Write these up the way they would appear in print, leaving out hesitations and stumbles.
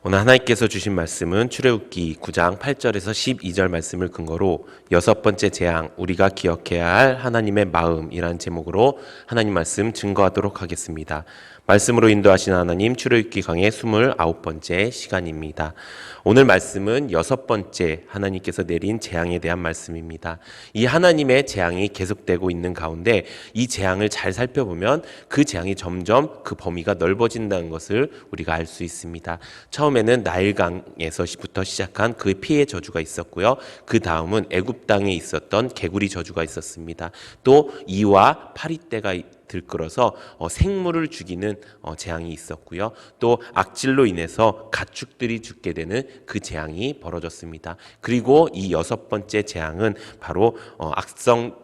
오늘 하나님께서 주신 말씀은 출애굽기 9장 8절에서 12절 말씀을 근거로 여섯 번째 재앙, 우리가 기억해야 할 하나님의 마음이라는 제목으로 하나님 말씀 증거하도록 하겠습니다. 말씀으로 인도하시는 하나님, 출애굽기 강의 29번째 시간입니다. 오늘 말씀은 여섯 번째 하나님께서 내린 재앙에 대한 말씀입니다. 이 하나님의 재앙이 계속되고 있는 가운데 이 재앙을 잘 살펴보면 그 재앙이 점점 그 범위가 넓어진다는 것을 우리가 알 수 있습니다. 처음에는 나일강에서부터 시작한 그 피해 저주가 있었고요. 그 다음은 애굽 땅에 있었던 개구리 저주가 있었습니다. 또 이와 파리떼가 들끓어서 생물을 죽이는 재앙이 있었고요. 또 악질로 인해서 가축들이 죽게 되는 그 재앙이 벌어졌습니다. 그리고 이 여섯 번째 재앙은 바로 악성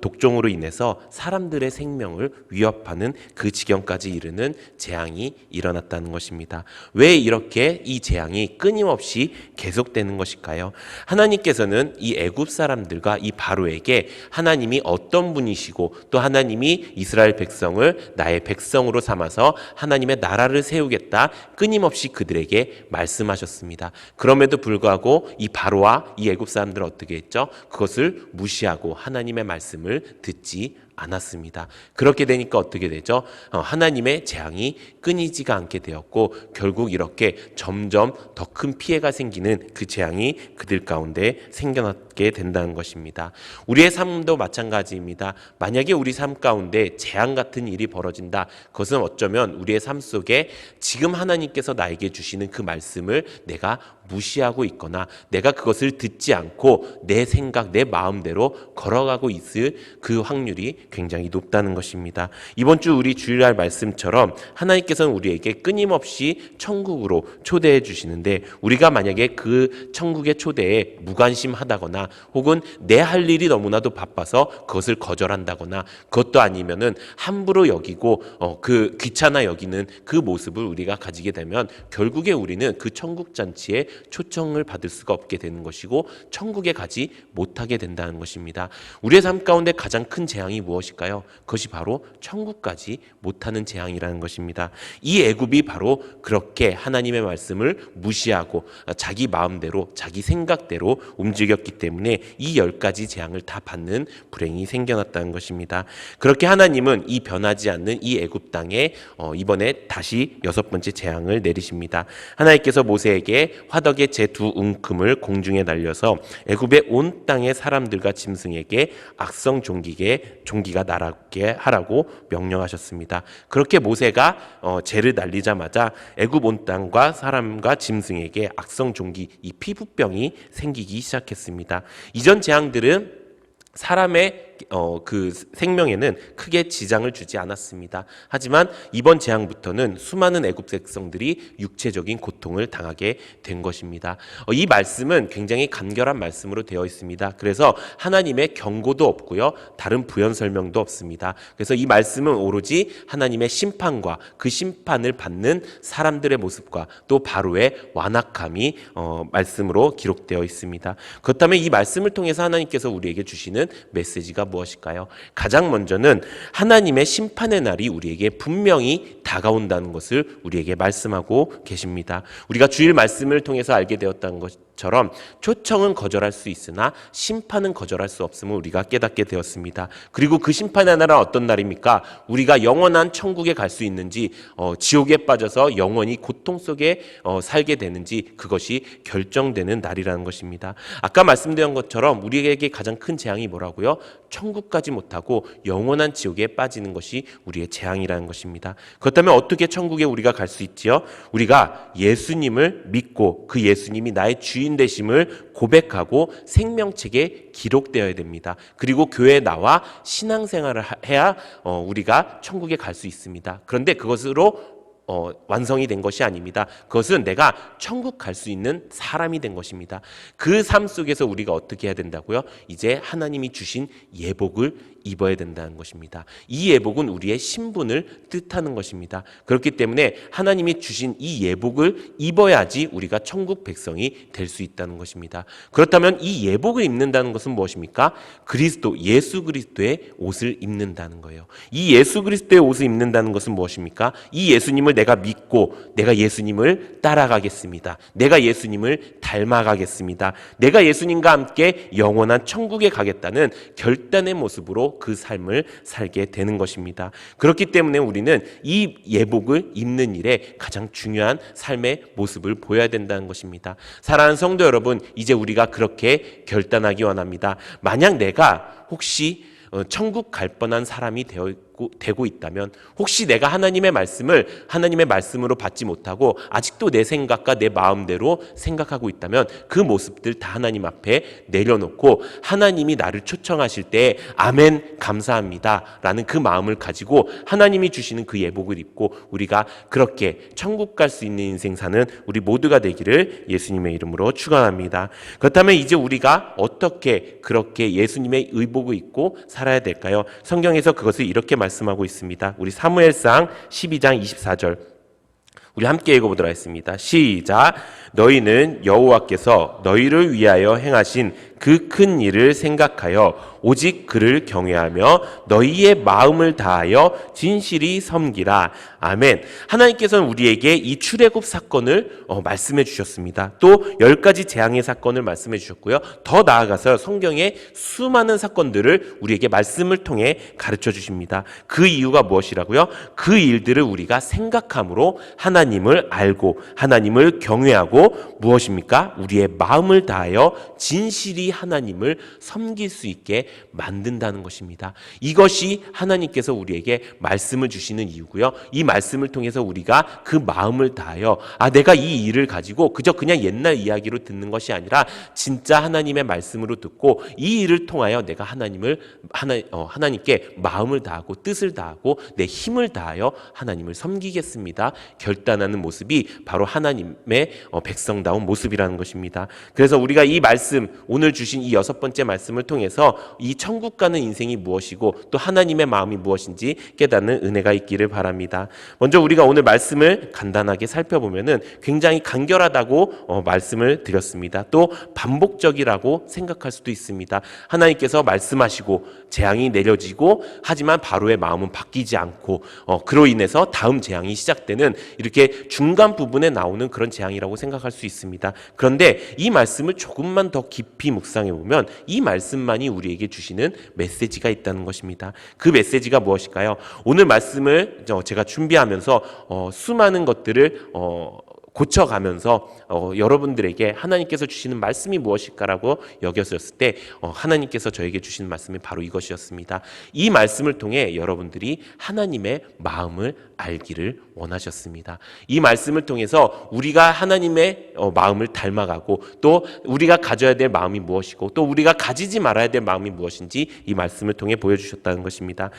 독종으로 인해서 사람들의 생명을 위협하는 그 지경까지 이르는 재앙이 일어났다는 것입니다. 왜 이렇게 이 재앙이 끊임없이 계속되는 것일까요? 하나님께서는 이 애굽 사람들과 이 바로에게 하나님이 어떤 분이시고 또 하나님이 이스라엘 백성을 나의 백성으로 삼아서 하나님의 나라를 세우겠다 끊임없이 그들에게 말씀하셨습니다. 그럼에도 불구하고 이 바로와 이 애굽 사람들은 어떻게 했죠? 그것을 무시하고 하나님의 말씀을 듣지 않았습니다. 그렇게 되니까 어떻게 되죠? 하나님의 재앙이 끊이지가 않게 되었고 결국 이렇게 점점 더 큰 피해가 생기는 그 재앙이 그들 가운데 생겨나게 된다는 것입니다. 우리의 삶도 마찬가지입니다. 만약에 우리 삶 가운데 재앙 같은 일이 벌어진다. 그것은 어쩌면 우리의 삶 속에 지금 하나님께서 나에게 주시는 그 말씀을 내가 무시하고 있거나 내가 그것을 듣지 않고 내 생각, 내 마음대로 걸어가고 있을 그 확률이 굉장히 높다는 것입니다. 이번 주 우리 주일날 말씀처럼 하나님께서는 우리에게 끊임없이 천국으로 초대해 주시는데 우리가 만약에 그 천국의 초대에 무관심하다거나 혹은 내 할 일이 너무나도 바빠서 그것을 거절한다거나 그것도 아니면은 함부로 여기고 그 귀찮아 여기는 그 모습을 우리가 가지게 되면 결국에 우리는 그 천국 잔치에 초청을 받을 수가 없게 되는 것이고 천국에 가지 못하게 된다는 것입니다. 우리의 삶 가운데 가장 큰 재앙이 무엇일까요? 그것이 바로 천국까지 못하는 재앙이라는 것입니다. 이 애굽이 바로 그렇게 하나님의 말씀을 무시하고 자기 마음대로 자기 생각대로 움직였기 때문에 이 10가지 재앙을 다 받는 불행이 생겨났다는 것입니다. 그렇게 하나님은 이 변하지 않는 이 애굽 땅에 이번에 다시 여섯 번째 재앙을 내리십니다. 하나님께서 모세에게 화덕의 제 두 움큼을 공중에 날려서 애굽의 온 땅의 사람들과 짐승에게 악성 종기가 날게 하라고 명령하셨습니다. 그렇게 모세가 재를 날리자마자 애굽 온 땅과 사람과 짐승에게 악성 종기, 이 피부병이 생기기 시작했습니다. 이전 재앙들은 사람의 그 생명에는 크게 지장을 주지 않았습니다. 하지만 이번 재앙부터는 수많은 애굽 백성들이 육체적인 고통을 당하게 된 것입니다. 이 말씀은 굉장히 간결한 말씀으로 되어 있습니다. 그래서 하나님의 경고도 없고요. 다른 부연 설명도 없습니다. 그래서 이 말씀은 오로지 하나님의 심판과 그 심판을 받는 사람들의 모습과 또 바로의 완악함이 말씀으로 기록되어 있습니다. 그렇다면 이 말씀을 통해서 하나님께서 우리에게 주시는 메시지가 무엇일까요? 가장 먼저는 하나님의 심판의 날이 우리에게 분명히 다가온다는 것을 우리에게 말씀하고 계십니다. 우리가 주일 말씀을 통해서 알게 되었다는 것처럼 초청은 거절할 수 있으나 심판은 거절할 수 없음을 우리가 깨닫게 되었습니다. 그리고 그 심판의 날은 어떤 날입니까? 우리가 영원한 천국에 갈 수 있는지 지옥에 빠져서 영원히 고통 속에 살게 되는지 그것이 결정되는 날이라는 것입니다. 아까 말씀드린 것처럼 우리에게 가장 큰 재앙이 뭐라고요? 천국까지 못하고 영원한 지옥에 빠지는 것이 우리의 재앙이라는 것입니다. 그렇다면 어떻게 천국에 우리가 갈 수 있지요? 우리가 예수님을 믿고 그 예수님이 나의 주인 되심을 고백하고 생명책에 기록되어야 됩니다. 그리고 교회에 나와 신앙생활을 해야 우리가 천국에 갈 수 있습니다. 그런데 그것으로 완성이 된 것이 아닙니다. 그것은 내가 천국 갈 수 있는 사람이 된 것입니다. 그 삶 속에서 우리가 어떻게 해야 된다고요? 이제 하나님이 주신 예복을 입어야 된다는 것입니다. 이 예복은 우리의 신분을 뜻하는 것입니다. 그렇기 때문에 하나님이 주신 이 예복을 입어야지 우리가 천국 백성이 될 수 있다는 것입니다. 그렇다면 이 예복을 입는다는 것은 무엇입니까? 예수 그리스도의 옷을 입는다는 거예요. 이 예수 그리스도의 옷을 입는다는 것은 무엇입니까? 이 예수님을 내가 믿고 내가 예수님을 따라가겠습니다. 내가 예수님을 닮아가겠습니다. 내가 예수님과 함께 영원한 천국에 가겠다는 결단의 모습으로 그 삶을 살게 되는 것입니다. 그렇기 때문에 우리는 이 예복을 입는 일에 가장 중요한 삶의 모습을 보여야 된다는 것입니다. 사랑하는 성도 여러분, 이제 우리가 그렇게 결단하기 원합니다. 만약 내가 혹시 천국 갈 뻔한 사람이 되고 있다면, 혹시 내가 하나님의 말씀으로 받지 못하고 아직도 내 생각과 내 마음대로 생각하고 있다면 그 모습들 다 하나님 앞에 내려놓고 하나님이 나를 초청하실 때 아멘 감사합니다 라는 그 마음을 가지고 하나님이 주시는 그 예복을 입고 우리가 그렇게 천국 갈 수 있는 인생 사는 우리 모두가 되기를 예수님의 이름으로 축원합니다. 그렇다면 이제 우리가 어떻게 그렇게 예수님의 의복을 입고 살아야 될까요? 성경에서 그것을 이렇게 말씀하고 있습니다. 우리 사무엘상 12장 24절 우리 함께 읽어보도록 하겠습니다. 시작. 너희는 여호와께서 너희를 위하여 행하신 그 큰 일을 생각하여 오직 그를 경외하며 너희의 마음을 다하여 진실이 섬기라. 아멘. 하나님께서는 우리에게 이 출애굽 사건을 말씀해 주셨습니다. 또 10가지 재앙의 사건을 말씀해 주셨고요. 더 나아가서 성경의 수많은 사건들을 우리에게 말씀을 통해 가르쳐 주십니다. 그 이유가 무엇이라고요? 그 일들을 우리가 생각함으로 하나님을 알고 하나님을 경외하고 무엇입니까? 우리의 마음을 다하여 진실이 하나님을 섬길 수 있게 만든다는 것입니다. 이것이 하나님께서 우리에게 말씀을 주시는 이유고요. 이 말씀을 통해서 우리가 그 마음을 다하여 내가 이 일을 가지고 그냥 옛날 이야기로 듣는 것이 아니라 진짜 하나님의 말씀으로 듣고 이 일을 통하여 내가 하나님께 마음을 다하고 뜻을 다하고 내 힘을 다하여 하나님을 섬기겠습니다. 결단하는 모습이 바로 하나님의 백성다운 모습이라는 것입니다. 그래서 우리가 이 말씀, 오늘 주신 이 6번째 말씀을 통해서 이 천국 가는 인생이 무엇이고 또 하나님의 마음이 무엇인지 깨닫는 은혜가 있기를 바랍니다. 먼저 우리가 오늘 말씀을 간단하게 살펴보면은 굉장히 간결하다고 말씀을 드렸습니다. 또 반복적이라고 생각할 수도 있습니다. 하나님께서 말씀하시고 재앙이 내려지고 하지만 바로의 마음은 바뀌지 않고 그로 인해서 다음 재앙이 시작되는 이렇게 중간 부분에 나오는 그런 재앙이라고 생각할 수 있습니다. 그런데 이 말씀을 조금만 더 깊이 묵상해 보면 이 말씀만이 우리에게 주시는 메시지가 있다는 것입니다. 그 메시지가 무엇일까요? 오늘 말씀을 제가 준비하면서 수많은 것들을 고쳐가면서 여러분들에게 하나님께서 주시는 말씀이 무엇일까라고 여겼을 때 하나님께서 저에게 주시는 말씀이 바로 이것이었습니다. 이 말씀을 통해 여러분들이 하나님의 마음을 알기를 원하셨습니다. 이 말씀을 통해서 우리가 하나님의 마음을 닮아가고 또 우리가 가져야 될 마음이 무엇이고 또 우리가 가지지 말아야 될 마음이 무엇인지 이 말씀을 통해 보여주셨다는 것입니다.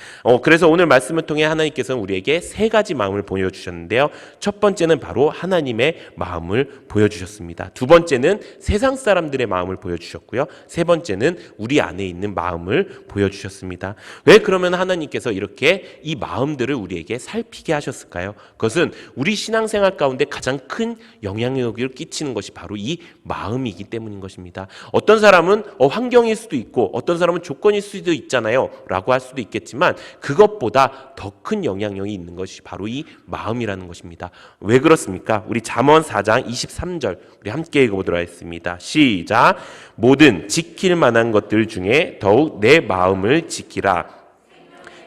그래서 오늘 말씀을 통해 하나님께서는 우리에게 3가지 마음을 보여주셨는데요. 첫 번째는 바로 하나님의 마음을 보여주셨습니다. 두 번째는 세상 사람들의 마음을 보여주셨고요. 세 번째는 우리 안에 있는 마음을 보여주셨습니다. 왜 그러면 하나님께서 이렇게 이 마음들을 우리에게 살피게 하셨을까요? 그것은 우리 신앙생활 가운데 가장 큰 영향력을 끼치는 것이 바로 이 마음이기 때문인 것입니다. 어떤 사람은 환경일 수도 있고 어떤 사람은 조건일 수도 있잖아요 라고 할 수도 있겠지만 그것보다 더 큰 영향력이 있는 것이 바로 이 마음이라는 것입니다. 왜 그렇습니까? 우리 잠언 4장 23절 우리 함께 읽어보도록 하겠습니다. 시작. 모든 지킬 만한 것들 중에 더욱 내 마음을 지키라.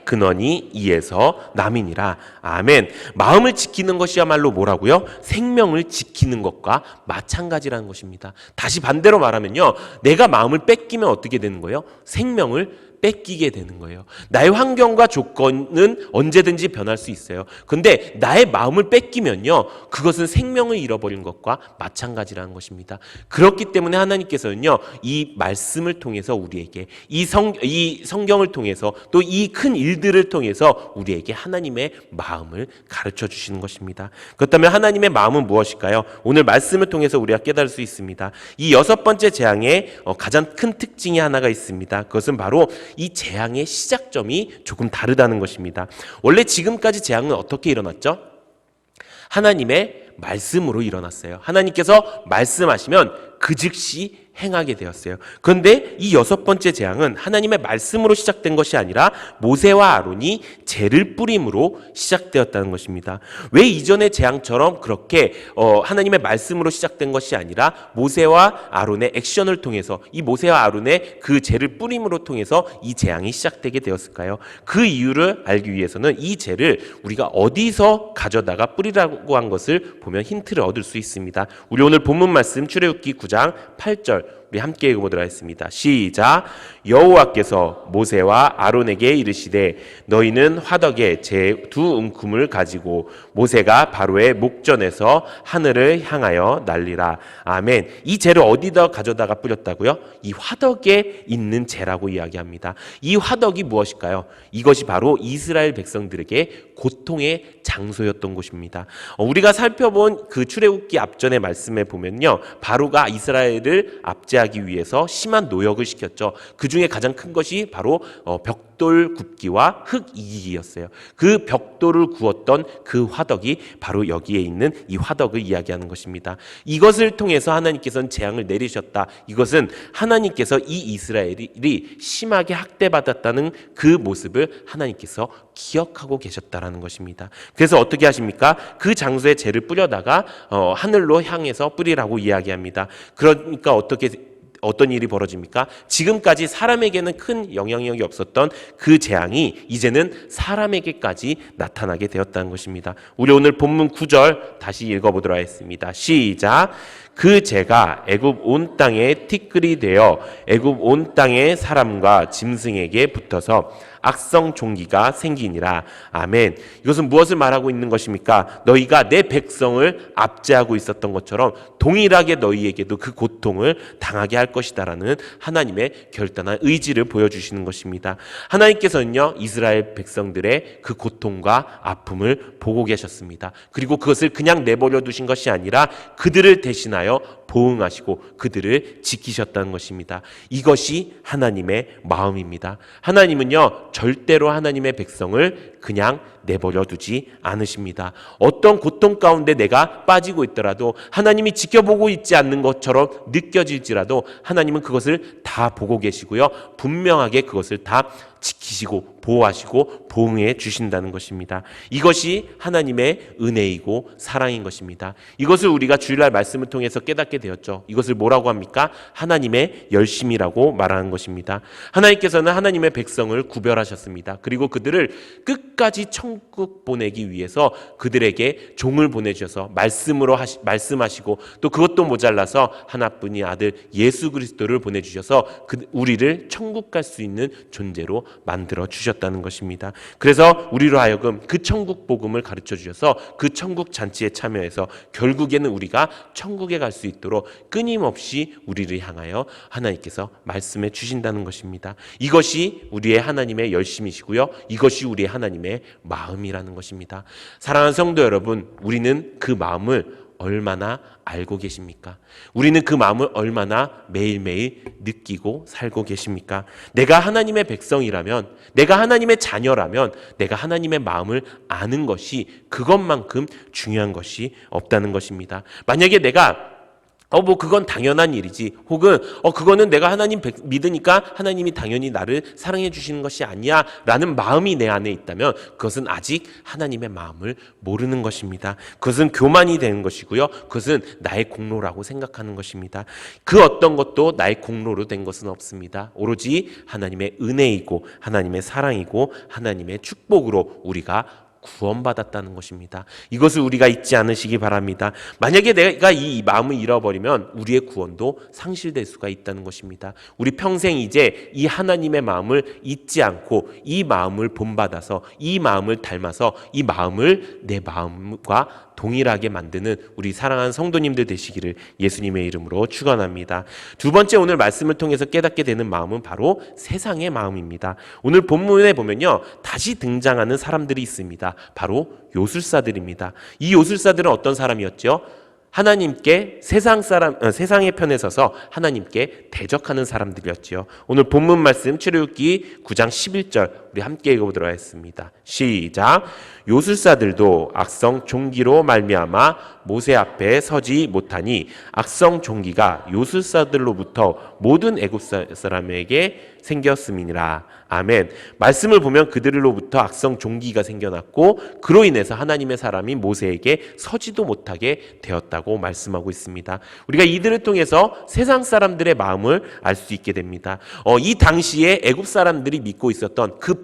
근원이 이에서 남이니라. 아멘. 마음을 지키는 것이야말로 뭐라고요? 생명을 지키는 것과 마찬가지라는 것입니다. 다시 반대로 말하면요. 내가 마음을 뺏기면 어떻게 되는 거예요? 생명을 뺏기게 되는 거예요. 나의 환경과 조건은 언제든지 변할 수 있어요. 근데 나의 마음을 뺏기면요. 그것은 생명을 잃어버린 것과 마찬가지라는 것입니다. 그렇기 때문에 하나님께서는요. 이 말씀을 통해서 우리에게 이 성경을 통해서 또 이 큰 일들을 통해서 우리에게 하나님의 마음을 가르쳐 주시는 것입니다. 그렇다면 하나님의 마음은 무엇일까요? 오늘 말씀을 통해서 우리가 깨달을 수 있습니다. 이 6번째 재앙의 가장 큰 특징이 하나가 있습니다. 그것은 바로 이 재앙의 시작점이 조금 다르다는 것입니다. 원래 지금까지 재앙은 어떻게 일어났죠? 하나님의 말씀으로 일어났어요. 하나님께서 말씀하시면 그 즉시 행하게 되었어요. 그런데 이 6번째 재앙은 하나님의 말씀으로 시작된 것이 아니라 모세와 아론이 재를 뿌림으로 시작되었다는 것입니다. 왜 이전의 재앙처럼 그렇게 하나님의 말씀으로 시작된 것이 아니라 모세와 아론의 액션을 통해서, 이 모세와 아론의 그 재를 뿌림으로 통해서 이 재앙이 시작되게 되었을까요? 그 이유를 알기 위해서는 이 재를 우리가 어디서 가져다가 뿌리라고 한 것을 보면 힌트를 얻을 수 있습니다. 우리 오늘 본문 말씀 출애굽기 9장 8절 우리 함께 읽어보도록 하겠습니다. 시작. 여호와께서 모세와 아론에게 이르시되 너희는 화덕에 제 2움큼을 가지고 모세가 바로의 목전에서 하늘을 향하여 날리라. 아멘. 이 재를 어디다 가져다가 뿌렸다고요? 이 화덕에 있는 재라고 이야기합니다. 이 화덕이 무엇일까요? 이것이 바로 이스라엘 백성들에게 고통의 장소였던 곳입니다. 우리가 살펴본 그 출애굽기 앞전의 말씀에 보면요, 바로가 이스라엘을 압제하기 위해서 심한 노역을 시켰죠. 그 중에 가장 큰 것이 바로 벽돌 굽기와 흙 이기기였어요. 그 벽돌을 구웠던 그 화덕이 바로 여기에 있는 이 화덕을 이야기하는 것입니다. 이것을 통해서 하나님께서는 재앙을 내리셨다. 이것은 하나님께서 이 이스라엘이 심하게 학대받았다는 그 모습을 하나님께서 기억하고 계셨다라는 것입니다. 그래서 어떻게 하십니까? 그 장소에 재를 뿌려다가 하늘로 향해서 뿌리라고 이야기합니다. 그러니까 어떤 일이 벌어집니까? 지금까지 사람에게는 큰 영향력이 없었던 그 재앙이 이제는 사람에게까지 나타나게 되었다는 것입니다. 우리 오늘 본문 9절 다시 읽어보도록 하겠습니다. 시작. 그 재가 애굽 온 땅에 티끌이 되어 애굽 온 땅의 사람과 짐승에게 붙어서 악성 종기가 생기니라. 아멘. 이것은 무엇을 말하고 있는 것입니까? 너희가 내 백성을 압제하고 있었던 것처럼 동일하게 너희에게도 그 고통을 당하게 할 것이다라는 하나님의 결단한 의지를 보여주시는 것입니다. 하나님께서는요, 이스라엘 백성들의 그 고통과 아픔을 보고 계셨습니다. 그리고 그것을 그냥 내버려 두신 것이 아니라 그들을 대신하여 보응하시고 그들을 지키셨다는 것입니다. 이것이 하나님의 마음입니다. 하나님은요, 절대로 하나님의 백성을 그냥 내버려 두지 않으십니다. 어떤 고통 가운데 내가 빠지고 있더라도, 하나님이 지켜보고 있지 않는 것처럼 느껴질지라도 하나님은 그것을 다 보고 계시고요, 분명하게 그것을 다 지키시고 보호하시고 보응해 주신다는 것입니다. 이것이 하나님의 은혜이고 사랑인 것입니다. 이것을 우리가 주일날 말씀을 통해서 깨닫게 되었죠. 이것을 뭐라고 합니까? 하나님의 열심이라고 말하는 것입니다. 하나님께서는 하나님의 백성을 구별하셨습니다. 그리고 그들을 끝까지 천국 보내기 위해서 그들에게 종을 보내주셔서 말씀하시고, 또 그것도 모자라서 하나뿐인 아들 예수 그리스도를 보내주셔서 우리를 천국 갈 수 있는 존재로 만들어 주셨다는 것입니다. 그래서 우리로 하여금 그 천국 복음을 가르쳐 주셔서 그 천국 잔치에 참여해서 결국에는 우리가 천국에 갈 수 있도록 끊임없이 우리를 향하여 하나님께서 말씀해 주신다는 것입니다. 이것이 우리의 하나님의 열심이시고요, 이것이 우리의 하나님의 마음이라는 것입니다. 사랑하는 성도 여러분, 우리는 그 마음을 얼마나 알고 계십니까? 우리는 그 마음을 얼마나 매일매일 느끼고 살고 계십니까? 내가 하나님의 백성이라면, 내가 하나님의 자녀라면 내가 하나님의 마음을 아는 것이 그것만큼 중요한 것이 없다는 것입니다. 만약에 내가 그건 당연한 일이지, 혹은 그거는 내가 하나님 믿으니까 하나님이 당연히 나를 사랑해 주시는 것이 아니야 라는 마음이 내 안에 있다면 그것은 아직 하나님의 마음을 모르는 것입니다. 그것은 교만이 되는 것이고요, 그것은 나의 공로라고 생각하는 것입니다. 그 어떤 것도 나의 공로로 된 것은 없습니다. 오로지 하나님의 은혜이고 하나님의 사랑이고 하나님의 축복으로 우리가 구원받았다는 것입니다. 이것을 우리가 잊지 않으시기 바랍니다. 만약에 내가 이 마음을 잃어버리면 우리의 구원도 상실될 수가 있다는 것입니다. 우리 평생 이제 이 하나님의 마음을 잊지 않고 이 마음을 본받아서 이 마음을 닮아서 이 마음을 내 마음과 동일하게 만드는 우리 사랑하는 성도님들 되시기를 예수님의 이름으로 축원합니다. 두 번째, 오늘 말씀을 통해서 깨닫게 되는 마음은 바로 세상의 마음입니다. 오늘 본문에 보면요, 다시 등장하는 사람들이 있습니다. 바로 요술사들입니다. 이 요술사들은 어떤 사람이었죠? 하나님께 세상의 편에 서서 하나님께 대적하는 사람들이었지요. 오늘 본문 말씀 출애굽기 9장 11절 우리 함께 읽어보도록 하겠습니다. 시작. 요술사들도 악성 종기로 말미암아 모세 앞에 서지 못하니 악성 종기가 요술사들로부터 모든 애굽 사람에게 생겼음이니라. 아멘. 말씀을 보면 그들로부터 악성 종기가 생겨났고 그로 인해서 하나님의 사람이 모세에게 서지도 못하게 되었다고 말씀하고 있습니다. 우리가 이들을 통해서 세상 사람들의 마음을 알 수 있게 됩니다. 이 당시에 애굽 사람들이 믿고 있었던 그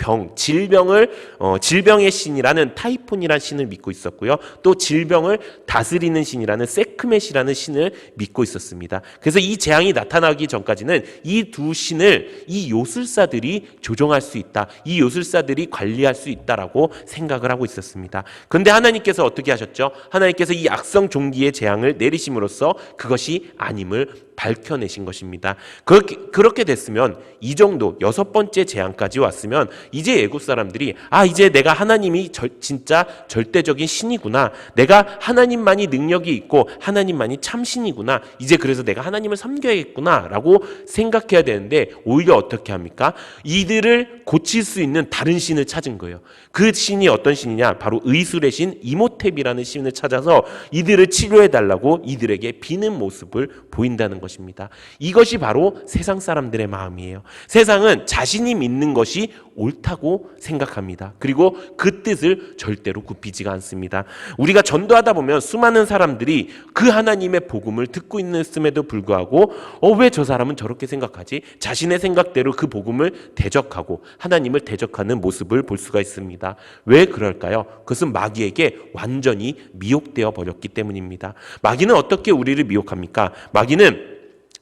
질병의 신이라는 타이폰이라는 신을 믿고 있었고요. 또 질병을 다스리는 신이라는 세크멧이라는 신을 믿고 있었습니다. 그래서 이 재앙이 나타나기 전까지는 이 두 신을 이 요술사들이 조종할 수 있다. 이 요술사들이 관리할 수 있다라고 생각을 하고 있었습니다. 그런데 하나님께서 어떻게 하셨죠? 하나님께서 이 악성 종기의 재앙을 내리심으로써 그것이 아님을 밝혀내신 것입니다. 그렇게 됐으면 이 정도 6번째 재앙까지 왔으면 이제 애굽 사람들이 이제 내가 하나님이 진짜 절대적인 신이구나. 내가 하나님만이 능력이 있고 하나님만이 참신이구나. 이제 그래서 내가 하나님을 섬겨야겠구나 라고 생각해야 되는데 오히려 어떻게 합니까? 이들을 고칠 수 있는 다른 신을 찾은 거예요. 그 신이 어떤 신이냐? 바로 의술의 신 이모텝이라는 신을 찾아서 이들을 치료해달라고 이들에게 비는 모습을 보인다는 것입니다. 이것이 바로 세상 사람들의 마음이에요. 세상은 자신이 믿는 것이 옳다고 생각합니다. 그리고 그 뜻을 절대로 굽히지가 않습니다. 우리가 전도하다 보면 수많은 사람들이 그 하나님의 복음을 듣고 있음에도 불구하고 왜 저 사람은 저렇게 생각하지? 자신의 생각대로 그 복음을 대적하고 하나님을 대적하는 모습을 볼 수가 있습니다. 왜 그럴까요? 그것은 마귀에게 완전히 미혹되어 버렸기 때문입니다. 마귀는 어떻게 우리를 미혹합니까? 마귀는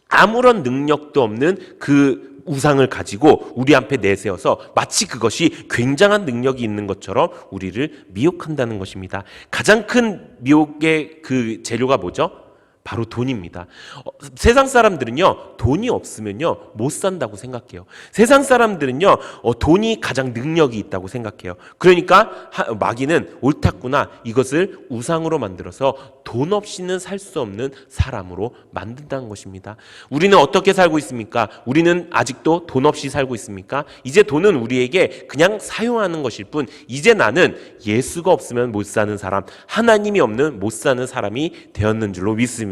아무런 능력도 없는 그 우상을 가지고 우리 앞에 내세워서 마치 그것이 굉장한 능력이 있는 것처럼 우리를 미혹한다는 것입니다. 가장 큰 미혹의 그 재료가 뭐죠? 바로 돈입니다. 세상 사람들은요, 돈이 없으면요, 못 산다고 생각해요. 세상 사람들은요, 돈이 가장 능력이 있다고 생각해요. 그러니까 마귀는 옳았구나. 이것을 우상으로 만들어서 돈 없이는 살 수 없는 사람으로 만든다는 것입니다. 우리는 어떻게 살고 있습니까? 우리는 아직도 돈 없이 살고 있습니까? 이제 돈은 우리에게 그냥 사용하는 것일 뿐, 이제 나는 예수가 없으면 못 사는 사람, 하나님이 없는 못 사는 사람이 되었는 줄로 믿습니다.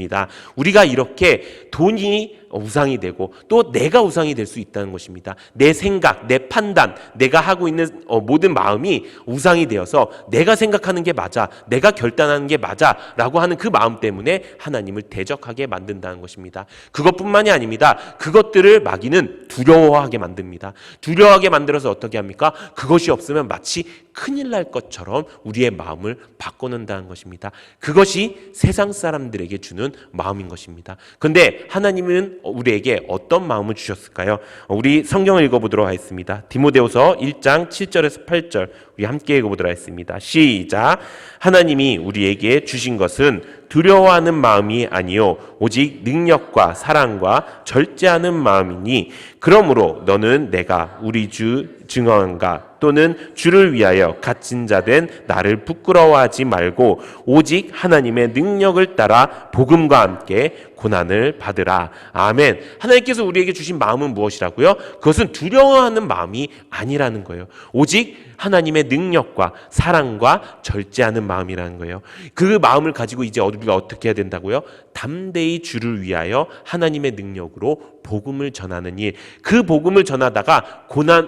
우리가 이렇게 돈이 우상이 되고 또 내가 우상이 될 수 있다는 것입니다. 내 생각, 내 판단, 내가 하고 있는 모든 마음이 우상이 되어서 내가 생각하는 게 맞아, 내가 결단하는 게 맞아 라고 하는 그 마음 때문에 하나님을 대적하게 만든다는 것입니다. 그것뿐만이 아닙니다. 그것들을 마귀는 두려워하게 만듭니다. 두려워하게 만들어서 어떻게 합니까? 그것이 없으면 마치 큰일 날 것처럼 우리의 마음을 바꿔놓는다는 것입니다. 그것이 세상 사람들에게 주는 마음인 것입니다. 그런데 하나님은 우리에게 어떤 마음을 주셨을까요? 우리 성경을 읽어보도록 하겠습니다. 디모데후서 1장 7절에서 8절 우리 함께 읽어보도록 하겠습니다. 시작. 하나님이 우리에게 주신 것은 두려워하는 마음이 아니요 오직 능력과 사랑과 절제하는 마음이니 그러므로 너는 내가 우리 주 증언가 또는 주를 위하여 갇힌 자 된 나를 부끄러워하지 말고 오직 하나님의 능력을 따라 복음과 함께 고난을 받으라. 아멘. 하나님께서 우리에게 주신 마음은 무엇이라고요? 그것은 두려워하는 마음이 아니라는 거예요. 오직 하나님의 능력과 사랑과 절제하는 마음이라는 거예요. 그 마음을 가지고 이제 우리가 어떻게 해야 된다고요? 담대히 주를 위하여 하나님의 능력으로 복음을 전하는 일, 그 복음을 전하다가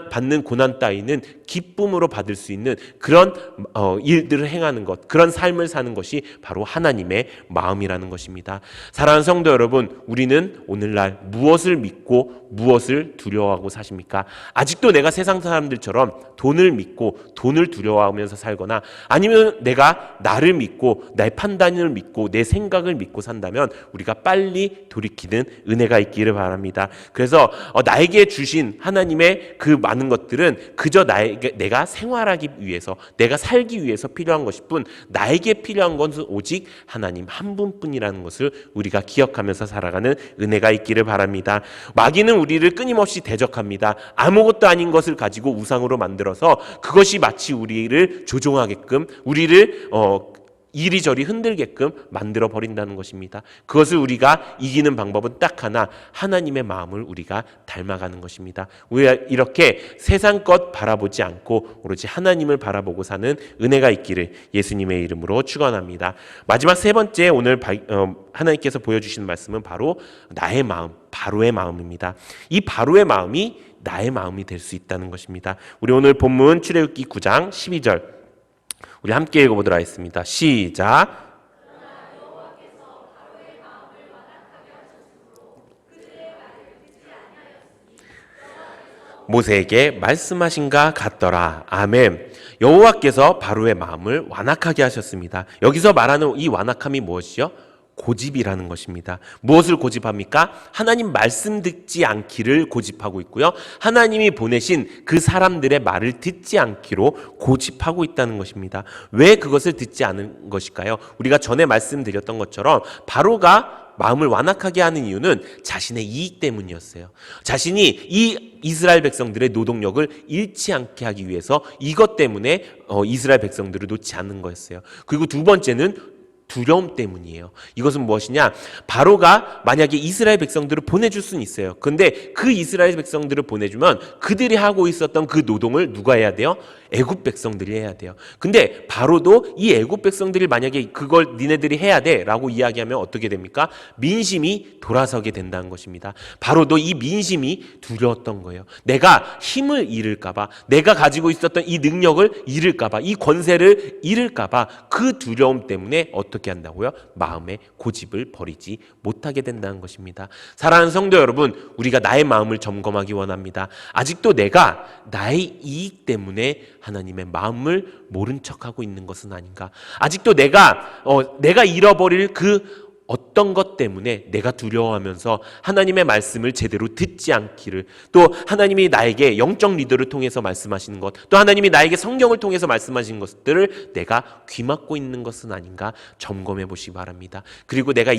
받는 고난 따위는 기쁨으로 받을 수 있는 그런 일들을 행하는 것, 그런 삶을 사는 것이 바로 하나님의 마음이라는 것입니다. 사랑하는 성도 여러분, 우리는 오늘날 무엇을 믿고 무엇을 두려워하고 사십니까? 아직도 내가 세상 사람들처럼 돈을 믿고 돈을 두려워하면서 살거나 아니면 내가 나를 믿고 내 판단을 믿고 내 생각을 믿고 산다면 우리가 빨리 돌이키는 은혜가 있기를 바랍니다. 그래서 나에게 주신 하나님의 그 많은 것들은 그저 내가 생활하기 위해서, 내가 살기 위해서 필요한 것일 뿐, 나에게 필요한 것은 오직 하나님 한 분뿐이라는 것을 우리가 기억하면서 살아가는 은혜가 있기를 바랍니다. 마귀는 우리를 끊임없이 대적합니다. 아무것도 아닌 것을 가지고 우상으로 만들어서 그것이 마치 우리를 조종하게끔, 우리를 이리저리 흔들게끔 만들어 버린다는 것입니다. 그것을 우리가 이기는 방법은 딱 하나, 하나님의 마음을 우리가 닮아가는 것입니다. 우리가 이렇게 세상 것 바라보지 않고 오로지 하나님을 바라보고 사는 은혜가 있기를 예수님의 이름으로 축원합니다. 마지막 세 번째 오늘 하나님께서 보여주시는 말씀은 바로 나의 마음, 바로의 마음입니다. 이 바로의 마음이 나의 마음이 될 수 있다는 것입니다. 우리 오늘 본문 출애굽기 9장 12절 우리 함께 읽어보도록 하겠습니다. 시작. 모세에게 말씀하신가 같더라. 아멘. 여호와께서 바로의 마음을 완악하게 하셨습니다. 여기서 말하는 이 완악함이 무엇이요? 고집이라는 것입니다. 무엇을 고집합니까? 하나님 말씀 듣지 않기를 고집하고 있고요. 하나님이 보내신 그 사람들의 말을 듣지 않기로 고집하고 있다는 것입니다. 왜 그것을 듣지 않은 것일까요? 우리가 전에 말씀드렸던 것처럼 바로가 마음을 완악하게 하는 이유는 자신의 이익 때문이었어요. 자신이 이 이스라엘 백성들의 노동력을 잃지 않게 하기 위해서 이것 때문에 이스라엘 백성들을 놓지 않는 거였어요. 그리고 두 번째는 두려움 때문이에요. 이것은 무엇이냐? 바로가 만약에 이스라엘 백성들을 보내줄 수는 있어요. 그런데 그 이스라엘 백성들을 보내주면 그들이 하고 있었던 그 노동을 누가 해야 돼요? 애굽 백성들이 해야 돼요. 근데 바로도 이 애굽 백성들이 만약에 그걸 니네들이 해야 돼 라고 이야기하면 어떻게 됩니까? 민심이 돌아서게 된다는 것입니다. 바로도 이 민심이 두려웠던 거예요. 내가 힘을 잃을까봐, 내가 가지고 있었던 이 능력을 잃을까봐, 이 권세를 잃을까봐 그 두려움 때문에 어떻게 한다고요? 마음의 고집을 버리지 못하게 된다는 것입니다. 사랑하는 성도 여러분, 우리가 나의 마음을 점검하기 원합니다. 아직도 내가 나의 이익 때문에 하나님의 마음을 모른 척하고 있는 것은 아닌가? 아직도 내가 잃어버릴 그 어떤 것 때문에 내가 두려워하면서 하나님의 말씀을 제대로 듣지 않기를, 또 하나님이 나에게 영적 리더를 통해서 말씀하시는 것, 또 하나님이 나에게 성경을 통해서 말씀하시는 것들을 내가 귀막고 있는 것은 아닌가 점검해 보시기 바랍니다. 그리고 내가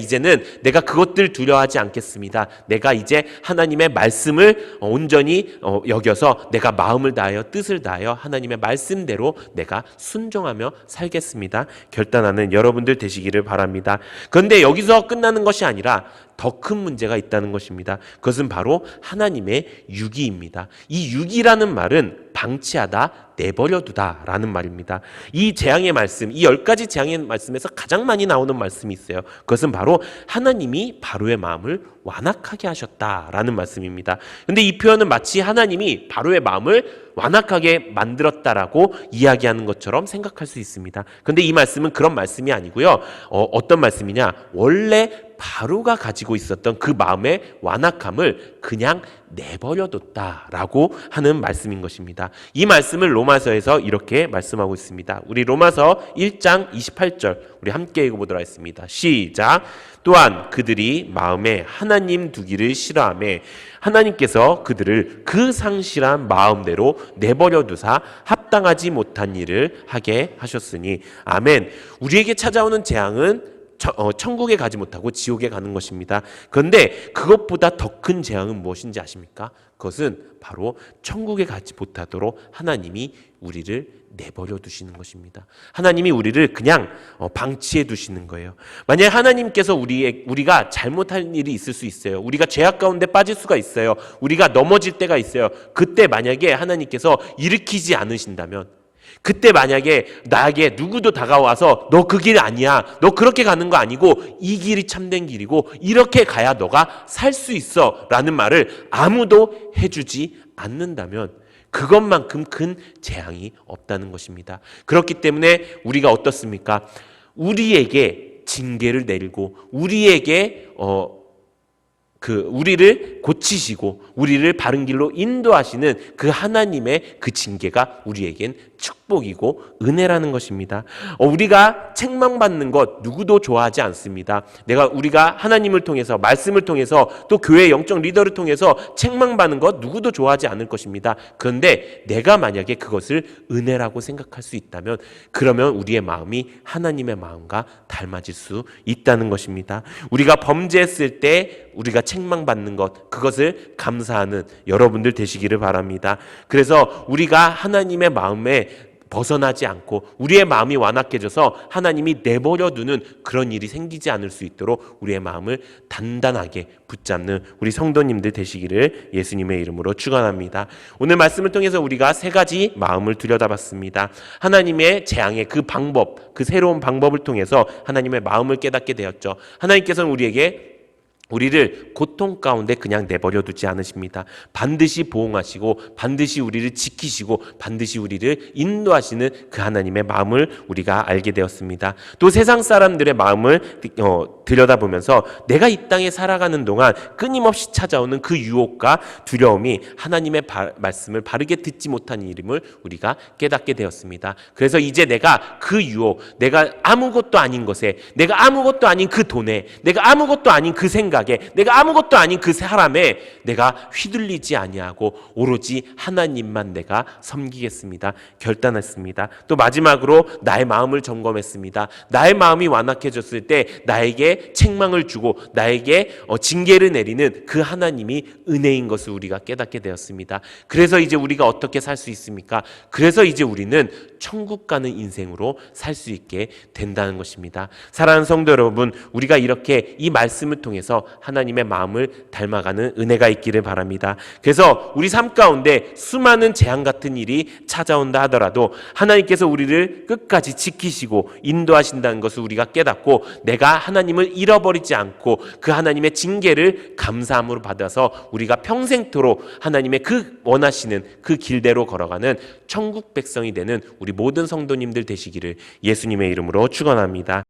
그것들 두려워하지 않겠습니다. 내가 이제 하나님의 말씀을 온전히 여겨서 내가 마음을 다하여 뜻을 다하여 하나님의 말씀대로 내가 순종하며 살겠습니다. 결단하는 여러분들 되시기를 바랍니다. 그런데 여기서 끝나는 것이 아니라 더 큰 문제가 있다는 것입니다. 그것은 바로 하나님의 유기입니다. 이 유기라는 말은 방치하다, 내버려두다 라는 말입니다. 이 재앙의 말씀, 이 10가지 재앙의 말씀에서 가장 많이 나오는 말씀이 있어요. 그것은 바로 하나님이 바로의 마음을 완악하게 하셨다라는 말씀입니다. 그런데 이 표현은 마치 하나님이 바로의 마음을 완악하게 만들었다라고 이야기하는 것처럼 생각할 수 있습니다. 그런데 이 말씀은 그런 말씀이 아니고요. 어떤 말씀이냐? 원래 바로가 가지고 있었던 그 마음의 완악함을 그냥 내버려뒀다라고 하는 말씀인 것입니다. 이 말씀을 로마서에서 이렇게 말씀하고 있습니다. 우리 로마서 1장 28절 우리 함께 읽어보도록 하겠습니다. 시작. 또한 그들이 마음에 하나님 두기를 싫어하며 하나님께서 그들을 그 상실한 마음대로 내버려 두사 합당하지 못한 일을 하게 하셨으니. 아멘. 우리에게 찾아오는 재앙은 천국에 가지 못하고 지옥에 가는 것입니다. 그런데 그것보다 더 큰 재앙은 무엇인지 아십니까? 그것은 바로 천국에 가지 못하도록 하나님이 우리를 내버려 두시는 것입니다. 하나님이 우리를 그냥 방치해 두시는 거예요. 만약에 하나님께서 우리가 잘못할 일이 있을 수 있어요. 우리가 죄악 가운데 빠질 수가 있어요. 우리가 넘어질 때가 있어요. 그때 만약에 하나님께서 일으키지 않으신다면, 그때 만약에 나에게 누구도 다가와서 너 그 길 아니야, 너 그렇게 가는 거 아니고 이 길이 참된 길이고 이렇게 가야 너가 살 수 있어 라는 말을 아무도 해주지 않는다면 그것만큼 큰 재앙이 없다는 것입니다. 그렇기 때문에 우리가 어떻습니까? 우리에게 징계를 내리고 우리에게 우리를 고치시고 우리를 바른 길로 인도하시는 그 하나님의 그 징계가 우리에겐 축복이고 은혜라는 것입니다. 우리가 책망받는 것 누구도 좋아하지 않습니다. 우리가 하나님을 통해서, 말씀을 통해서, 또 교회 영적 리더를 통해서 책망받는 것 누구도 좋아하지 않을 것입니다. 그런데 내가 만약에 그것을 은혜라고 생각할 수 있다면, 그러면 우리의 마음이 하나님의 마음과 닮아질 수 있다는 것입니다. 우리가 범죄했을 때 우리가 책망받는 것, 그것을 감사하는 여러분들 되시기를 바랍니다. 그래서 우리가 하나님의 마음에 벗어나지 않고 우리의 마음이 완악해져서 하나님이 내버려 두는 그런 일이 생기지 않을 수 있도록 우리의 마음을 단단하게 붙잡는 우리 성도님들 되시기를 예수님의 이름으로 축원합니다. 오늘 말씀을 통해서 우리가 세 가지 마음을 들여다봤습니다. 하나님의 재앙의 그 방법, 그 새로운 방법을 통해서 하나님의 마음을 깨닫게 되었죠. 하나님께서는 우리를 고통 가운데 그냥 내버려 두지 않으십니다. 반드시 보호하시고 반드시 우리를 지키시고 반드시 우리를 인도하시는 그 하나님의 마음을 우리가 알게 되었습니다. 또 세상 사람들의 마음을 들여다보면서 내가 이 땅에 살아가는 동안 끊임없이 찾아오는 그 유혹과 두려움이 하나님의 말씀을 바르게 듣지 못한 일임을 우리가 깨닫게 되었습니다. 그래서 이제 내가 그 유혹, 내가 아무것도 아닌 것에, 내가 아무것도 아닌 그 돈에, 내가 아무것도 아닌 그 생각에, 내가 아무것도 아닌 그 사람에 내가 휘둘리지 아니하고 오로지 하나님만 내가 섬기겠습니다. 결단했습니다. 또 마지막으로 나의 마음을 점검했습니다. 나의 마음이 완악해졌을 때 나에게 책망을 주고 나에게 징계를 내리는 그 하나님이 은혜인 것을 우리가 깨닫게 되었습니다. 그래서 이제 우리가 어떻게 살 수 있습니까? 그래서 이제 우리는 천국 가는 인생으로 살 수 있게 된다는 것입니다. 사랑하는 성도 여러분, 우리가 이렇게 이 말씀을 통해서 하나님의 마음을 닮아가는 은혜가 있기를 바랍니다. 그래서 우리 삶 가운데 수많은 재앙 같은 일이 찾아온다 하더라도 하나님께서 우리를 끝까지 지키시고 인도하신다는 것을 우리가 깨닫고 내가 하나님을 잃어버리지 않고 그 하나님의 징계를 감사함으로 받아서 우리가 평생토록 하나님의 그 원하시는 그 길대로 걸어가는 천국 백성이 되는 우리 모든 성도님들 되시기를 예수님의 이름으로 축원합니다.